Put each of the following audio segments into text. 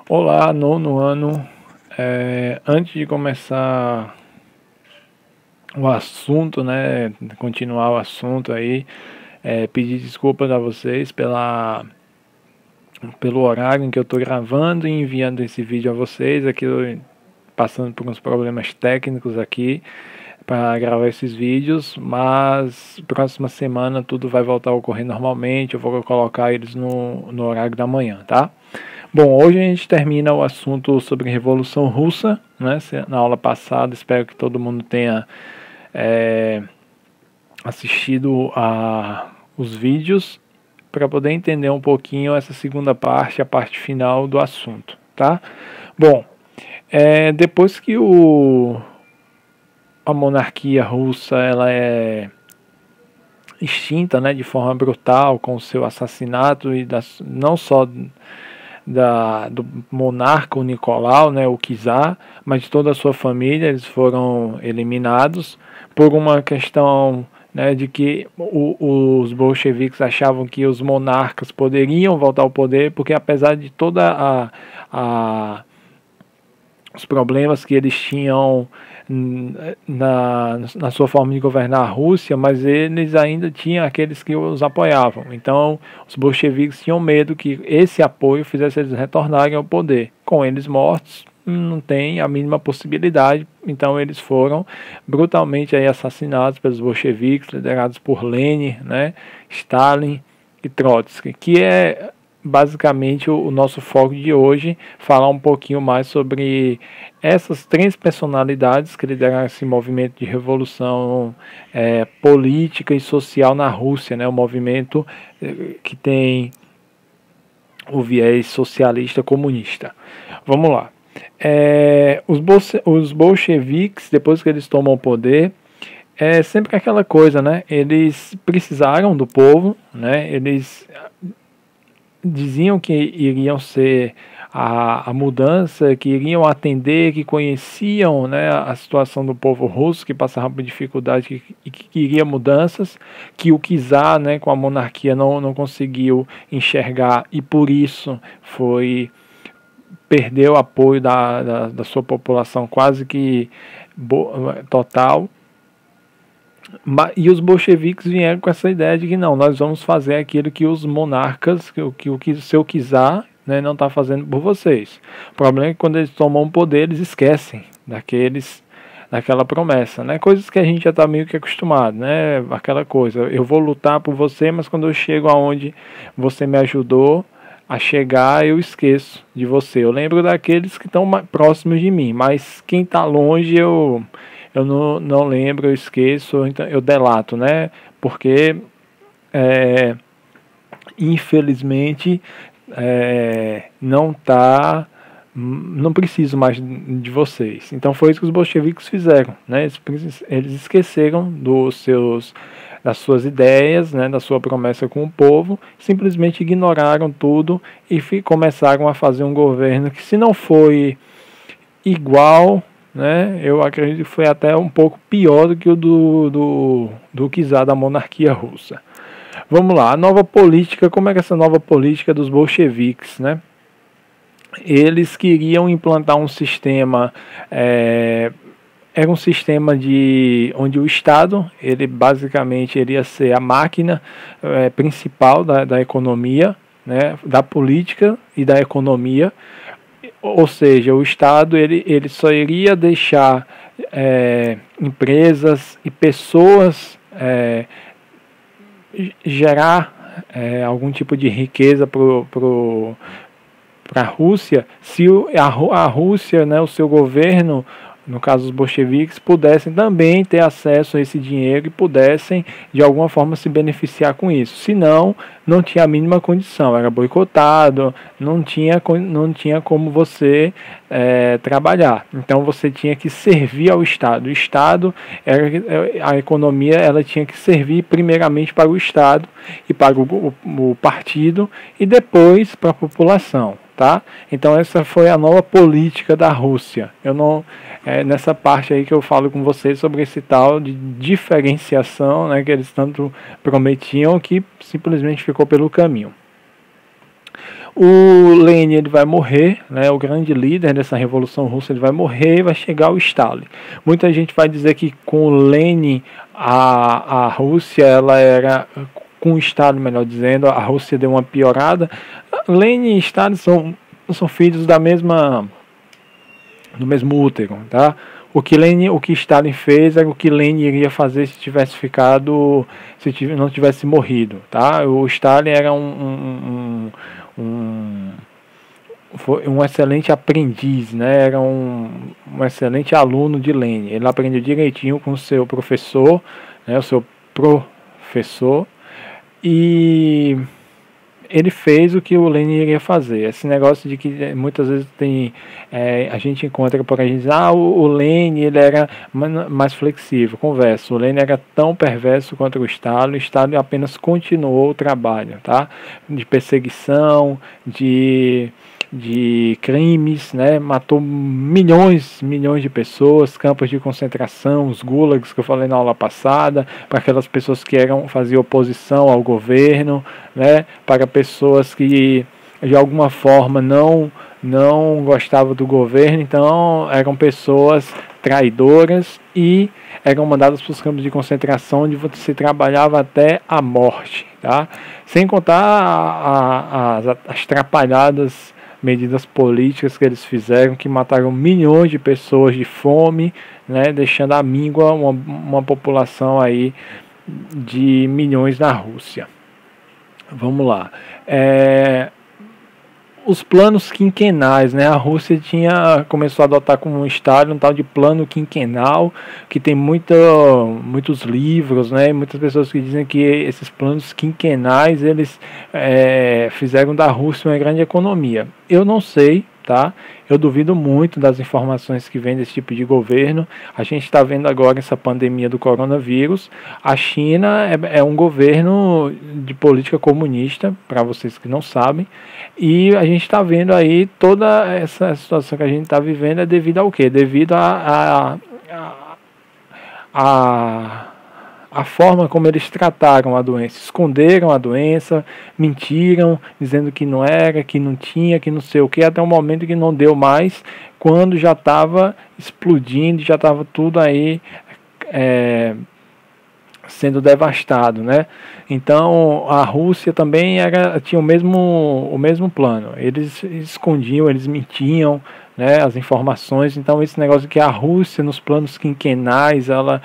Olá, nono ano. Antes de começar o assunto, né, continuar o assunto aí, pedir desculpas a vocês pelo horário em que eu estou gravando e enviando esse vídeo a vocês. Aqui eu passando por uns problemas técnicos aqui para gravar esses vídeos, mas próxima semana tudo vai voltar a ocorrer normalmente. Eu vou colocar eles no horário da manhã, tá? Bom, hoje a gente termina o assunto sobre Revolução Russa, né? Na aula passada, espero que todo mundo tenha assistido os vídeos para poder entender um pouquinho essa segunda parte, a parte final do assunto, tá? Bom, depois que a monarquia russa ela é extinta, né, de forma brutal, com o seu assassinato e não só do monarca, o Nicolau, né, o czar, mas de toda a sua família. Eles foram eliminados por uma questão, né, de que os bolcheviques achavam que os monarcas poderiam voltar ao poder, porque apesar de toda os problemas que eles tinham na sua forma de governar a Rússia, mas eles ainda tinham aqueles que os apoiavam. Então os bolcheviques tinham medo que esse apoio fizesse eles retornarem ao poder. Com eles mortos, não tem a mínima possibilidade. Então eles foram brutalmente aí assassinados pelos bolcheviques, liderados por Lenin, né, Stalin e Trotsky, que é basicamente o nosso foco de hoje, falar um pouquinho mais sobre essas três personalidades que lideraram esse movimento de revolução política e social na Rússia, né? Um movimento que tem o viés socialista comunista. Vamos lá. Os bolcheviques, depois que eles tomam o poder, é sempre aquela coisa, né? Eles precisaram do povo, né? Eles diziam que iriam ser a mudança, que iriam atender, que conheciam, né, a situação do povo russo, que passava por dificuldade e que queria mudanças, que o czar, né, com a monarquia não conseguiu enxergar e por isso perdeu o apoio da sua população quase que total. E os bolcheviques vieram com essa ideia de que não, nós vamos fazer aquilo que os monarcas, que o seu czar, né, não está fazendo por vocês. O problema é que quando eles tomam o poder, eles esquecem daquela promessa, né? Coisas que a gente já está meio que acostumado, né? Aquela coisa, eu vou lutar por você, mas quando eu chego aonde você me ajudou a chegar, eu esqueço de você. Eu lembro daqueles que estão próximos de mim, mas quem está longe eu não lembro, eu esqueço, então eu delato, né? Porque, infelizmente, não preciso mais de vocês. Então foi isso que os bolcheviques fizeram, né? Eles esqueceram das suas ideias, né, da sua promessa com o povo, simplesmente ignoraram tudo e começaram a fazer um governo que, se não foi igual, né, eu acredito que foi até um pouco pior do que o do czar da monarquia russa. Vamos lá, a nova política, como é que essa nova política dos bolcheviques, né? Eles queriam implantar um sistema, era um sistema onde o Estado, ele basicamente iria ser a máquina principal da economia, né, da política e da economia. Ou seja, o Estado ele só iria deixar empresas e pessoas gerar algum tipo de riqueza para a Rússia, se a Rússia, né, o seu governo, no caso os bolcheviques, pudessem também ter acesso a esse dinheiro e pudessem de alguma forma se beneficiar com isso. Senão, não tinha a mínima condição, era boicotado, não tinha como você trabalhar. Então você tinha que servir ao Estado. O Estado, a economia, ela tinha que servir primeiramente para o Estado e para o partido e depois para a população. Tá? Então essa foi a nova política da Rússia. Eu não nessa parte aí que eu falo com vocês sobre esse tal de diferenciação, né, que eles tanto prometiam, que simplesmente ficou pelo caminho. O Lenin ele vai morrer, né, o grande líder dessa Revolução Russa, ele vai morrer e vai chegar o Stalin. Muita gente vai dizer que com o Lenin a Rússia ela era, com o Stalin melhor dizendo, a Rússia deu uma piorada. Lenin e Stalin são filhos do mesmo útero, tá? O que Stalin fez era o que Lenin iria fazer se não tivesse morrido, tá? O Stalin era foi um excelente aprendiz, né? Era um excelente aluno de Lenin. Ele aprendeu direitinho com o seu professor, né? O seu professor, e ele fez o que o Lenin iria fazer. Esse negócio de que muitas vezes a gente encontra por aí, diz, o Lenin ele era mais flexível. Conversa, o Lenin era tão perverso quanto o Stalin apenas continuou o trabalho, tá? De perseguição, de crimes, né? Matou milhões de pessoas, campos de concentração, os gulags que eu falei na aula passada, para aquelas pessoas que faziam oposição ao governo, né? Para pessoas que de alguma forma não gostavam do governo, então eram pessoas traidoras e eram mandadas para os campos de concentração onde se trabalhava até a morte, tá? Sem contar as trapalhadas medidas políticas que eles fizeram, que mataram milhões de pessoas de fome, né, deixando à míngua uma população aí de milhões na Rússia. Vamos lá. Os planos quinquenais, né? A Rússia começou a adotar como um Estado um tal de plano quinquenal, que tem muitos livros, né? Muitas pessoas que dizem que esses planos quinquenais eles fizeram da Rússia uma grande economia. Eu não sei, tá? Eu duvido muito das informações que vêm desse tipo de governo. A gente está vendo agora essa pandemia do coronavírus. A China é um governo de política comunista, para vocês que não sabem. E a gente está vendo aí toda essa situação que a gente está vivendo é devido ao quê? Devido a forma como eles trataram a doença, esconderam a doença, mentiram, dizendo que não era, que não tinha, que não sei o que, até o momento que não deu mais, quando já estava explodindo, já estava tudo aí sendo devastado, né? Então a Rússia também tinha o mesmo plano. Eles escondiam, eles mentiam, né, as informações. Então esse negócio que a Rússia nos planos quinquenais ela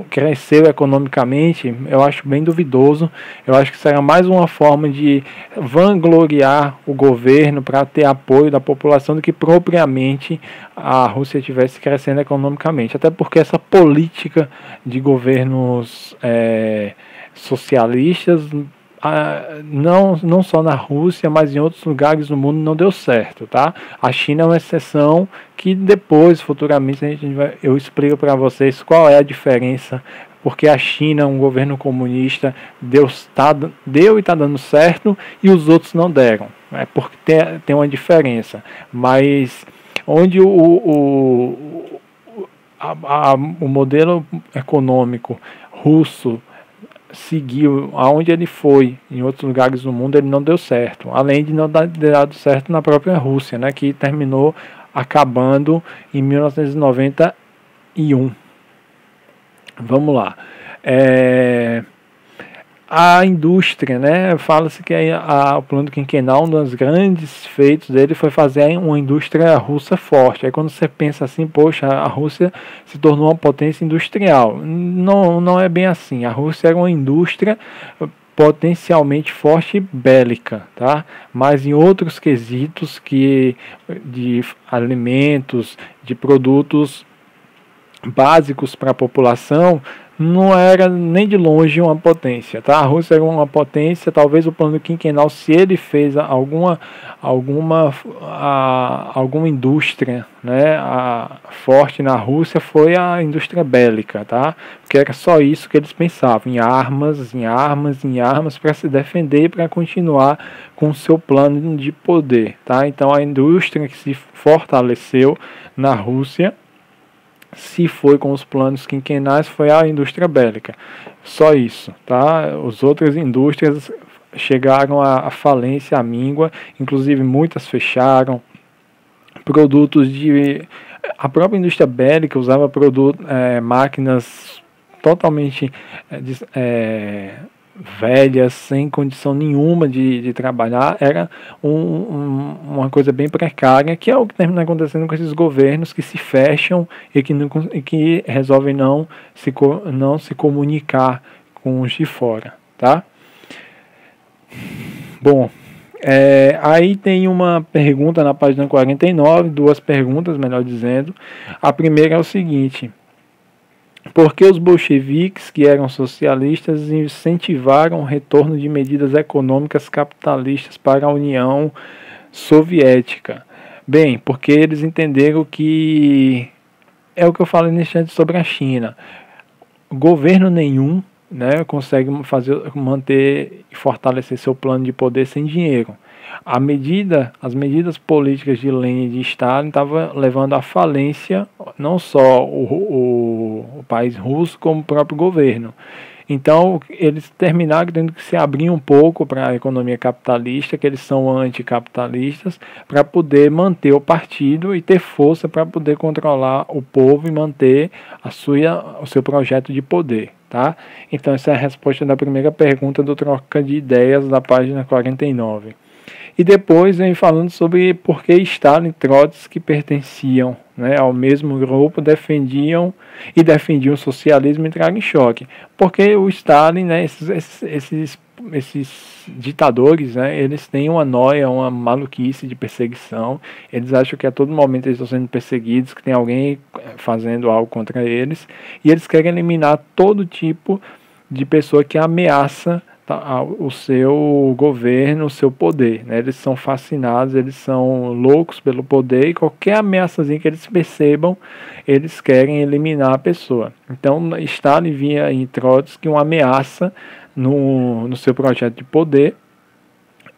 cresceu economicamente, eu acho bem duvidoso. Eu acho que será mais uma forma de vangloriar o governo para ter apoio da população do que propriamente a Rússia estivesse crescendo economicamente. Até porque essa política de governos socialistas não só na Rússia, mas em outros lugares do mundo não deu certo, tá? A China é uma exceção que depois, futuramente, eu explico para vocês qual é a diferença, porque a China, um governo comunista, deu e está dando certo e os outros não deram. É porque tem uma diferença, mas onde o modelo econômico russo seguiu, aonde ele foi, em outros lugares do mundo, ele não deu certo. Além de não ter dado certo na própria Rússia, né, que terminou acabando em 1991. Vamos lá. A indústria, né? Fala-se que o plano quinquenal, um dos grandes feitos dele foi fazer uma indústria russa forte. Aí quando você pensa assim, poxa, a Rússia se tornou uma potência industrial. Não é bem assim. A Rússia era uma indústria potencialmente forte e bélica, tá? Mas em outros quesitos de alimentos, de produtos básicos para a população, não era nem de longe uma potência, tá? A Rússia era uma potência, talvez o plano quinquenal, se ele fez alguma indústria, né, forte na Rússia, foi a indústria bélica, tá? Porque era só isso que eles pensavam, em armas para se defender e para continuar com o seu plano de poder, tá? Então a indústria que se fortaleceu na Rússia, se foi com os planos quinquenais, foi a indústria bélica. Só isso, tá? As outras indústrias chegaram à falência, à míngua, inclusive muitas fecharam. Produtos a própria indústria bélica usava máquinas totalmente velhas, sem condição nenhuma de trabalhar. Era uma coisa bem precária, que é o que termina acontecendo com esses governos que se fecham e que resolvem não se comunicar com os de fora, tá? Bom, aí tem uma pergunta na página 49, duas perguntas, melhor dizendo. A primeira é o seguinte: por que os bolcheviques, que eram socialistas, incentivaram o retorno de medidas econômicas capitalistas para a União Soviética? Bem, porque eles entenderam que é o que eu falei nesse instante sobre a China. Governo nenhum, né, consegue manter e fortalecer seu plano de poder sem dinheiro. As medidas políticas de Lenin e de Stalin estavam levando à falência não só o país russo, como o próprio governo. Então, eles terminaram tendo que se abrir um pouco para a economia capitalista, que eles são anticapitalistas, para poder manter o partido e ter força para poder controlar o povo e manter o seu projeto de poder. Tá? Então, essa é a resposta da primeira pergunta do Troca de Ideias, da página 49. E depois vem falando sobre por que Stalin e Trotsky pertenciam, né, ao mesmo grupo, defendiam o socialismo, entraram em choque. Porque o Stalin, né, esses ditadores, né, eles têm uma noia, uma maluquice de perseguição. Eles acham que a todo momento eles estão sendo perseguidos, que tem alguém fazendo algo contra eles. E eles querem eliminar todo tipo de pessoa que ameaça o seu governo, o seu poder, né? Eles são fascinados, eles são loucos pelo poder, e qualquer ameaçazinha que eles percebam, eles querem eliminar a pessoa. Então, Stalin via em Trotsky uma ameaça no seu projeto de poder.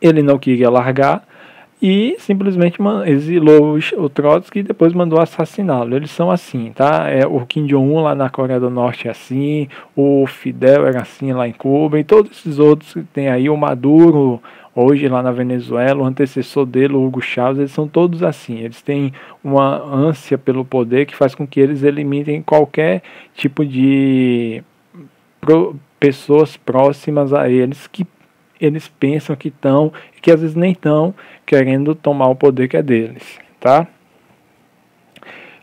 Ele não queria largar e simplesmente exilou o Trotsky e depois mandou assassiná-lo. Eles são assim, tá? O Kim Jong-un lá na Coreia do Norte é assim, o Fidel era assim lá em Cuba, e todos esses outros que tem aí, o Maduro hoje lá na Venezuela, o antecessor dele, o Hugo Chávez, eles são todos assim. Eles têm uma ânsia pelo poder que faz com que eles eliminem qualquer tipo de pessoas próximas a eles, que eles pensam que estão, e que às vezes nem estão, querendo tomar o poder que é deles, tá?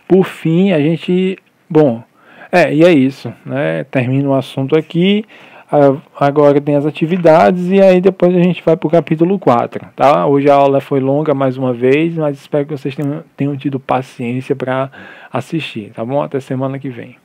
Por fim, a gente... Bom, e é isso, né? Termina o assunto aqui. Agora tem as atividades e aí depois a gente vai para o capítulo 4, tá? Hoje a aula foi longa mais uma vez, mas espero que vocês tenham tido paciência para assistir, tá bom? Até semana que vem.